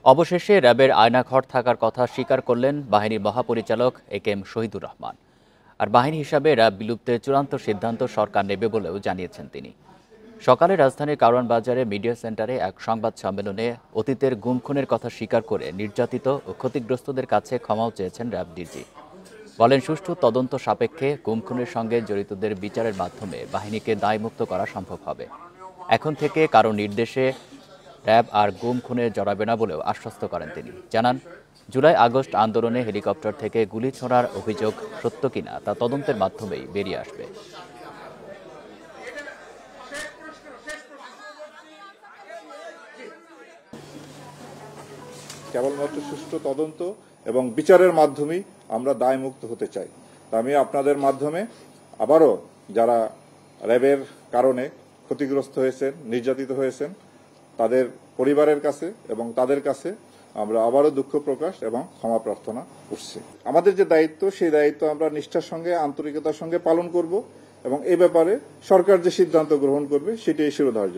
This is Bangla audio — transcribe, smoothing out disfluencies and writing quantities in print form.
অবশেষে র্যাবের আয়নাঘর থাকার কথা স্বীকার করলেন বাহিনীর মহাপরিচালক একেএম শহীদুর রহমান। আর বাহিনী হিসাবে র্যাব বিলুপ্তের চূড়ান্ত সিদ্ধান্ত সরকার নেবে বলেও জানিয়েছেন তিনি। সকালে রাজধানীর কারওয়ান বাজারে মিডিয়া সেন্টারে এক সংবাদ সম্মেলনে অতীতের গুম খুনের কথা স্বীকার করে নির্যাতিত ও ক্ষতিগ্রস্তদের কাছে ক্ষমাও চেয়েছেন র্যাব ডিজি। বলেন, সুষ্ঠু তদন্ত সাপেক্ষে গুম খুনের সঙ্গে জড়িতদের বিচারের মাধ্যমে বাহিনীকে দায়মুক্ত করা সম্ভব হবে। এখন থেকে কারো নির্দেশে র্যাব আর গুম খুনে জড়াবে না বলেও আশ্বস্ত করেন তিনি। জানান, জুলাই আগস্ট আন্দোলনে হেলিকপ্টার থেকে গুলি ছোড়ার অভিযোগ সত্য কিনা তা তদন্তের মাধ্যমেই বেরিয়ে আসবে। কেবলমাত্র সুষ্ঠু তদন্ত এবং বিচারের মাধ্যমেই আমরা দায়মুক্ত হতে চাই। তা আমি আপনাদের মাধ্যমে আবারও যারা র্যাবের কারণে ক্ষতিগ্রস্ত হয়েছেন, নির্যাতিত হয়েছেন, তাদের পরিবারের কাছে এবং তাদের কাছে আমরা আবারও দুঃখ প্রকাশ এবং ক্ষমা প্রার্থনা করছি। আমাদের যে দায়িত্ব, সেই দায়িত্ব আমরা নিষ্ঠার সঙ্গে, আন্তরিকতার সঙ্গে পালন করব এবং এ ব্যাপারে সরকার যে সিদ্ধান্ত গ্রহণ করবে সেটাই শিরোধার্য।